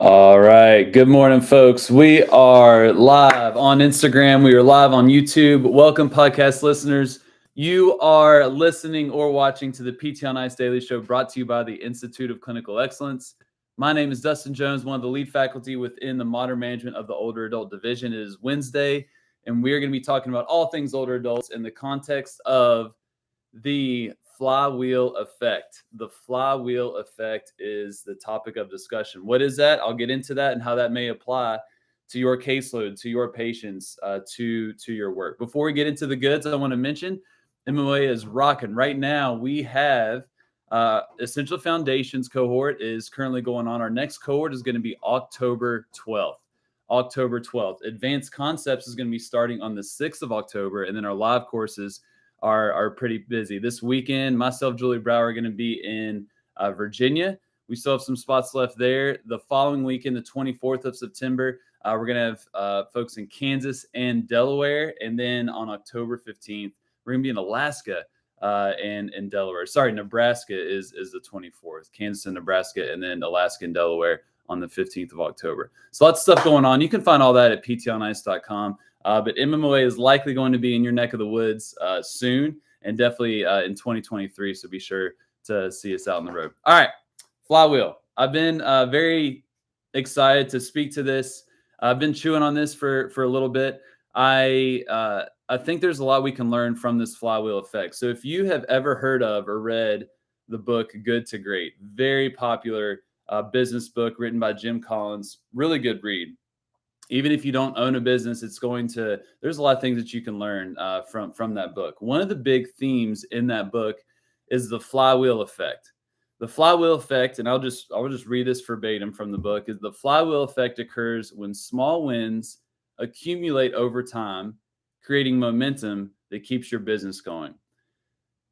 All right. Good morning, folks. We are live on Instagram. We are live on YouTube. Welcome, podcast listeners. You are listening or watching to the PT on Ice Daily Show brought to you by the Institute of Clinical Excellence. My name is Dustin Jones, one of the lead faculty within the Modern Management of the Older Adult Division. It is Wednesday, and we are going to be talking about all things older adults in the context of the flywheel effect. The flywheel effect is the topic of discussion. What is that? I'll get into that and how that may apply to your caseload, to your patients, to your work. Before we get into the goods, I want to mention MOA is rocking. Right now, we have Essential Foundations cohort is currently going on. Our next cohort is going to be October 12th. October 12th. Advanced Concepts is going to be starting on the 6th of October, and then our live courses are pretty busy. This weekend, myself, Julie Brower, are going to be in Virginia. We still have some spots left there. The following weekend, the 24th of September, we're going to have folks in Kansas and Delaware. And then on October 15th, we're going to be in Alaska and Delaware. Sorry, Nebraska is the 24th. Kansas and Nebraska, and then Alaska and Delaware on the 15th of October. So lots of stuff going on. You can find all that at ptonice.com. But MMOA is likely going to be in your neck of the woods soon, and definitely in 2023. So be sure to see us out on the road. All right, Flywheel. I've been very excited to speak to this. I've been chewing on this for a little bit. I think there's a lot we can learn from this flywheel effect. So if you have ever heard of or read the book Good to Great, very popular business book written by Jim Collins, really good read. Even if you don't own a business, there's a lot of things that you can learn from that book. One of the big themes in that book is the flywheel effect. The flywheel effect, and I'll just read this verbatim from the book, is the flywheel effect occurs when small wins accumulate over time, creating momentum that keeps your business going.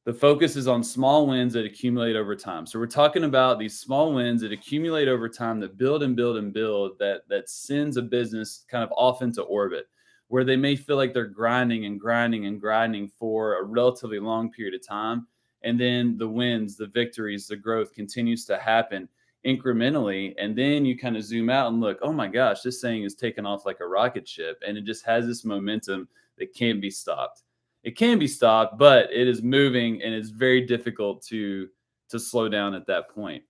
The focus is on small wins that accumulate over time. So we're talking about these small wins that accumulate over time that build and build and build, that sends a business kind of off into orbit, where they may feel like they're grinding and grinding and grinding for a relatively long period of time. And then the wins, the victories, the growth continues to happen incrementally. And then you kind of zoom out and look, oh my gosh, this thing is taking off like a rocket ship. And it just has this momentum that can't be stopped. It can be stopped, but it is moving, and it's very difficult to slow down at that point.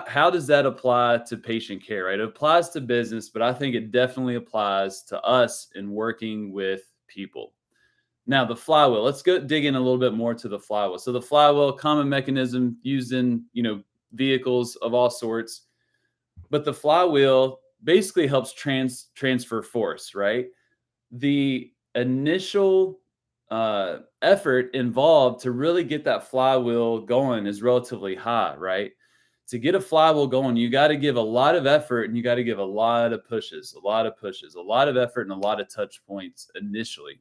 How does that apply to patient care, right? It applies to business, but I think it definitely applies to us in working with people. Now, the flywheel, let's go dig in a little bit more to the flywheel. So the flywheel, common mechanism used in, vehicles of all sorts, but the flywheel basically helps transfer force, right? The initial effort involved to really get that flywheel going is relatively high, right? To get a flywheel going, you got to give a lot of effort, and you got to give a lot of pushes, a lot of effort, and a lot of touch points initially.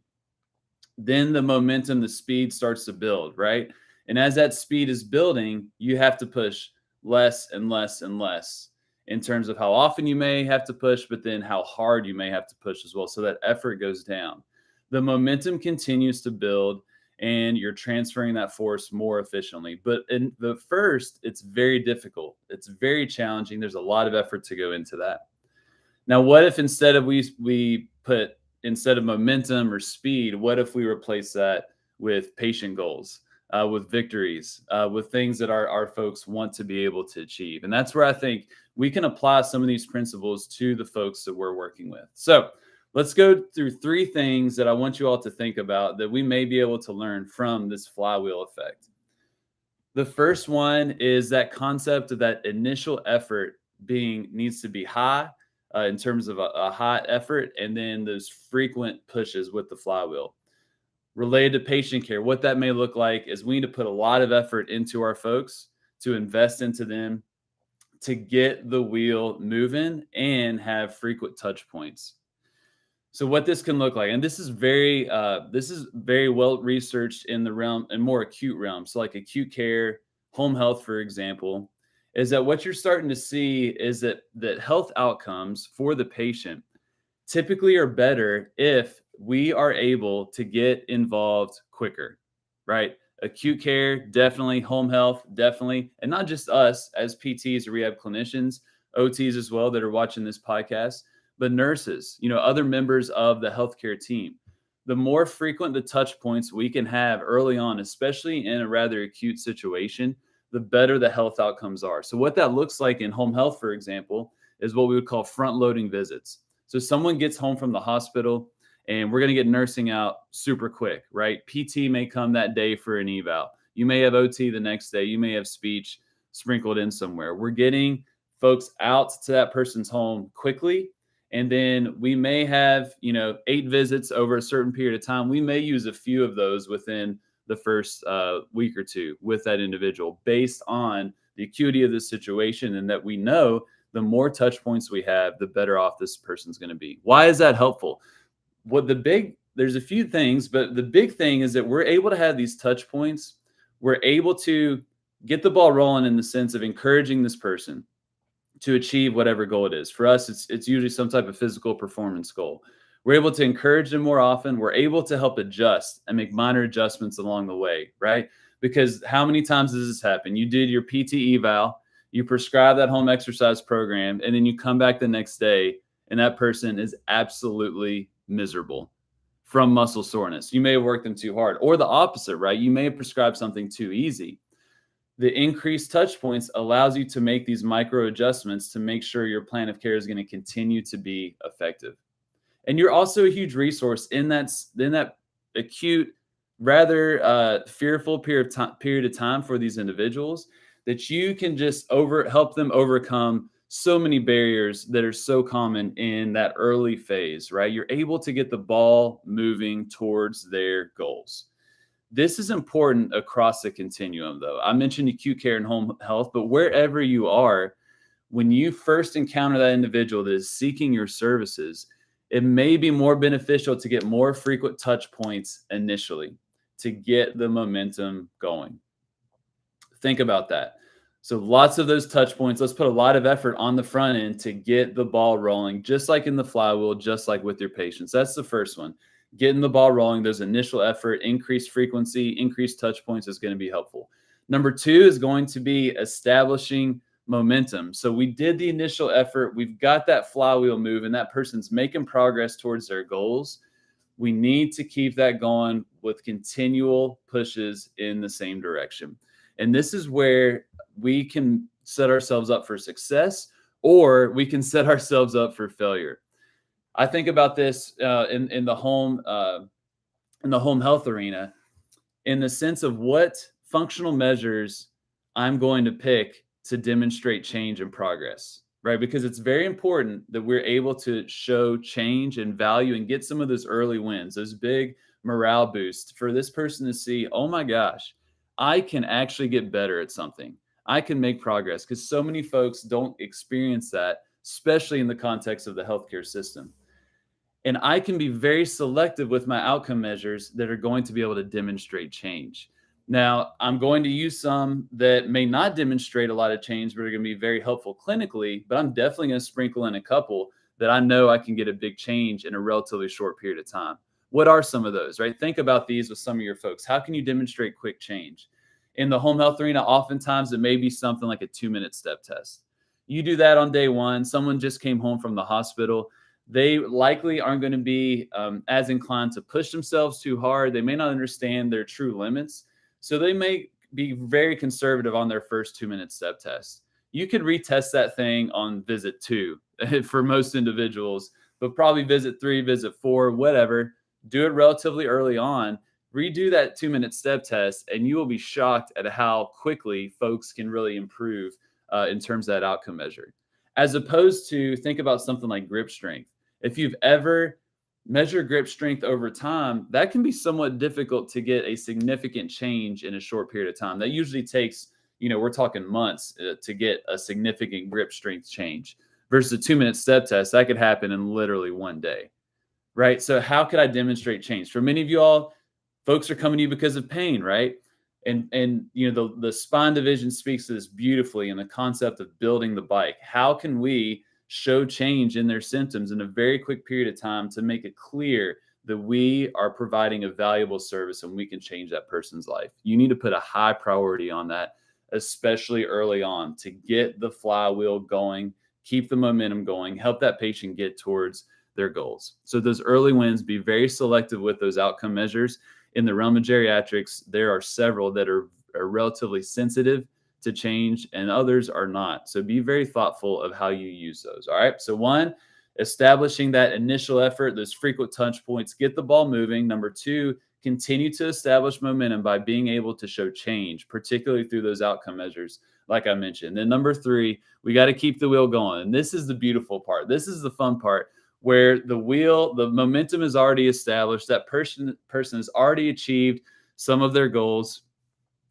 Then the momentum, the speed starts to build, right? And as that speed is building, you have to push less and less and less in terms of how often you may have to push, but then how hard you may have to push as well. So that effort goes down. The momentum continues to build, and you're transferring that force more efficiently. But in the first, it's very difficult. It's very challenging. There's a lot of effort to go into that. Now, what if instead of instead of momentum or speed, what if we replace that with patient goals, with victories, with things that our folks want to be able to achieve? And that's where I think we can apply some of these principles to the folks that we're working with. So let's go through 3 things that I want you all to think about that we may be able to learn from this flywheel effect. The first one is that concept of that initial effort needs to be high in terms of a high effort, and then those frequent pushes with the flywheel. Related to patient care, what that may look like is we need to put a lot of effort into our folks, to invest into them, to get the wheel moving and have frequent touch points. So what this can look like, and this is very well researched in the realm and more acute realm. So like acute care, home health, for example, is that what you're starting to see is that health outcomes for the patient typically are better if we are able to get involved quicker, right? Acute care, definitely. Home health, definitely. And not just us as PTs or rehab clinicians, OTs as well that are watching this podcast, but nurses, other members of the healthcare team. The more frequent the touch points we can have early on, especially in a rather acute situation, the better the health outcomes are. So what that looks like in home health, for example, is what we would call front loading visits. So someone gets home from the hospital and we're going to get nursing out super quick, right? PT may come that day for an eval. You may have OT the next day. You may have speech sprinkled in somewhere. We're getting folks out to that person's home quickly. And then we may have, 8 visits over a certain period of time. We may use a few of those within the first week or two with that individual based on the acuity of the situation, and that we know the more touch points we have, the better off this person's going to be. Why is that helpful? There's a few things, but the big thing is that we're able to have these touch points. We're able to get the ball rolling in the sense of encouraging this person to achieve whatever goal it is. For us, it's usually some type of physical performance goal. We're able to encourage them more often. We're able to help adjust and make minor adjustments along the way, right? Because how many times does this happen? You did your PT eval, you prescribe that home exercise program, and then you come back the next day and that person is absolutely miserable from muscle soreness. You may have worked them too hard, or the opposite, right? You may have prescribed something too easy. The increased touch points allows you to make these micro adjustments to make sure your plan of care is going to continue to be effective. And you're also a huge resource in that acute, rather fearful period of time for these individuals, that you can just help them overcome so many barriers that are so common in that early phase, right? You're able to get the ball moving towards their goals. This is important across the continuum, though. I mentioned acute care and home health, but wherever you are, when you first encounter that individual that is seeking your services, it may be more beneficial to get more frequent touch points initially to get the momentum going. Think about that. So lots of those touch points. Let's put a lot of effort on the front end to get the ball rolling, just like in the flywheel, just like with your patients. That's the first one. Getting the ball rolling, there's initial effort, increased frequency, increased touch points is going to be helpful. Number 2 is going to be establishing momentum. So we did the initial effort. We've got that flywheel move and that person's making progress towards their goals. We need to keep that going with continual pushes in the same direction. And this is where we can set ourselves up for success, or we can set ourselves up for failure. I think about this in the home health arena, in the sense of what functional measures I'm going to pick to demonstrate change and progress, right? Because it's very important that we're able to show change and value and get some of those early wins, those big morale boosts for this person to see, oh my gosh, I can actually get better at something. I can make progress, because so many folks don't experience that, especially in the context of the healthcare system. And I can be very selective with my outcome measures that are going to be able to demonstrate change. Now, I'm going to use some that may not demonstrate a lot of change, but are going to be very helpful clinically, but I'm definitely going to sprinkle in a couple that I know I can get a big change in a relatively short period of time. What are some of those, right? Think about these with some of your folks. How can you demonstrate quick change? In the home health arena, oftentimes it may be something like a 2-minute step test. You do that on day 1. Someone just came home from the hospital. They likely aren't going to be as inclined to push themselves too hard. They may not understand their true limits. So they may be very conservative on their first 2-minute step test. You could retest that thing on visit 2 for most individuals, but probably visit 3, visit 4, whatever. Do it relatively early on. Redo that 2-minute step test, and you will be shocked at how quickly folks can really improve in terms of that outcome measure. As opposed to, think about something like grip strength. If you've ever measured grip strength over time, that can be somewhat difficult to get a significant change in a short period of time. That usually takes, we're talking months to get a significant grip strength change, versus a 2-minute step test. That could happen in literally 1 day, right? So how could I demonstrate change? For many of you all, folks are coming to you because of pain, right? And the spine division speaks to this beautifully in the concept of building the bike. How can we show change in their symptoms in a very quick period of time to make it clear that we are providing a valuable service and we can change that person's life? You need to put a high priority on that, especially early on, to get the flywheel going, keep the momentum going, help that patient get towards their goals. So those early wins, be very selective with those outcome measures. In the realm of geriatrics, there are several that are relatively sensitive to change and others are not. So be very thoughtful of how you use those. All right. So one, establishing that initial effort, those frequent touch points, get the ball moving. Number two, continue to establish momentum by being able to show change, particularly through those outcome measures, like I mentioned. Then number three, we got to keep the wheel going. And this is the beautiful part. This is the fun part where the momentum is already established. That person has already achieved some of their goals.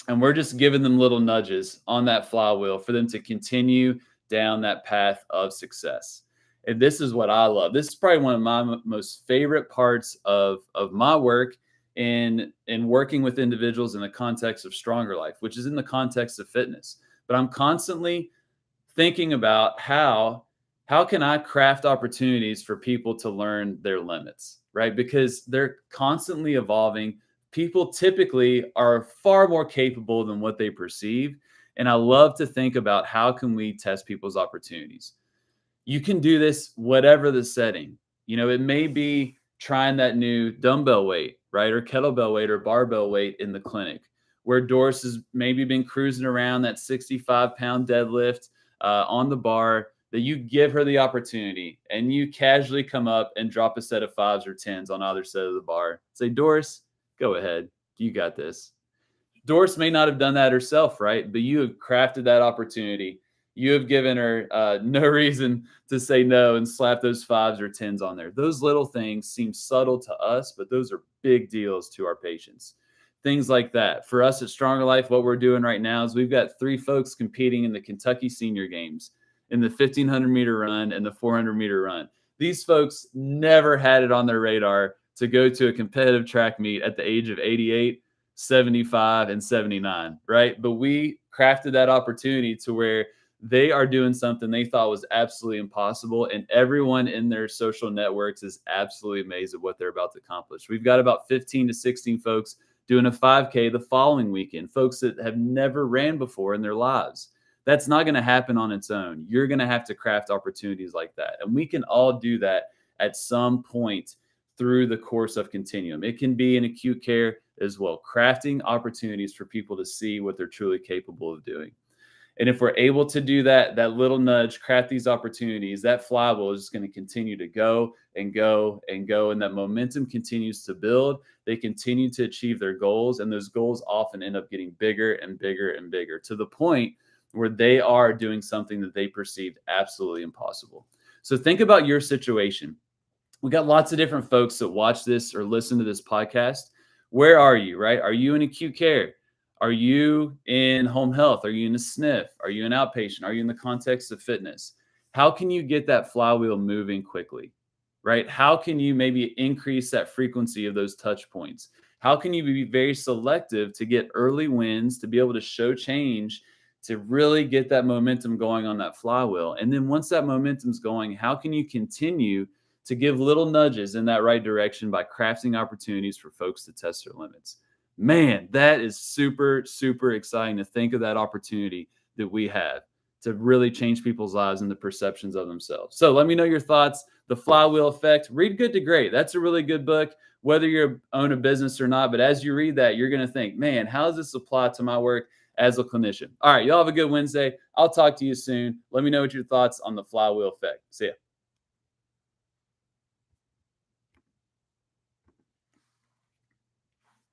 And we're just giving them little nudges on that flywheel for them to continue down that path of success. And this is what I love. This is probably one of my most favorite parts of my work in working with individuals in the context of Stronger Life, which is in the context of fitness. But I'm constantly thinking about how can I craft opportunities for people to learn their limits, right? Because they're constantly evolving. People typically are far more capable than what they perceive. And I love to think about how can we test people's opportunities. You can do this whatever the setting. It may be trying that new dumbbell weight, right? Or kettlebell weight or barbell weight in the clinic, where Doris has maybe been cruising around that 65-pound deadlift on the bar, that you give her the opportunity and you casually come up and drop a set of 5s or 10s on either side of the bar. Say, Doris, go ahead. You got this. Doris may not have done that herself, right? But you have crafted that opportunity. You have given her no reason to say no and slap those 5s or 10s on there. Those little things seem subtle to us, but those are big deals to our patients. Things like that. For us at Stronger Life, what we're doing right now is we've got 3 folks competing in the Kentucky Senior Games in the 1,500-meter run and the 400-meter run. These folks never had it on their radar to go to a competitive track meet at the age of 88, 75, and 79, right? But we crafted that opportunity to where they are doing something they thought was absolutely impossible, and everyone in their social networks is absolutely amazed at what they're about to accomplish. We've got about 15 to 16 folks doing a 5K the following weekend, folks that have never ran before in their lives. That's not going to happen on its own. You're going to have to craft opportunities like that. And we can all do that at some point through the course of continuum. It can be in acute care as well, crafting opportunities for people to see what they're truly capable of doing. And if we're able to do that, that little nudge, craft these opportunities, that flywheel is just going to continue to go and go and go. And that momentum continues to build. They continue to achieve their goals. And those goals often end up getting bigger and bigger and bigger, to the point where they are doing something that they perceived absolutely impossible. So think about your situation. We got lots of different folks that watch this or listen to this podcast. Where are you, right? Are you in acute care? Are you in home health? Are you in a SNF? Are you an outpatient? Are you in the context of fitness? How can you get that flywheel moving quickly, right? How can you maybe increase that frequency of those touch points? How can you be very selective to get early wins, to be able to show change, to really get that momentum going on that flywheel? And then once that momentum's going, how can you continue to give little nudges in that right direction by crafting opportunities for folks to test their limits? Man, that is super, super exciting to think of that opportunity that we have to really change people's lives and the perceptions of themselves. So let me know your thoughts. The Flywheel Effect. Read Good to Great. That's a really good book, whether you own a business or not. But as you read that, you're going to think, man, how does this apply to my work as a clinician? All right, y'all have a good Wednesday. I'll talk to you soon. Let me know what your thoughts on the Flywheel Effect. See ya.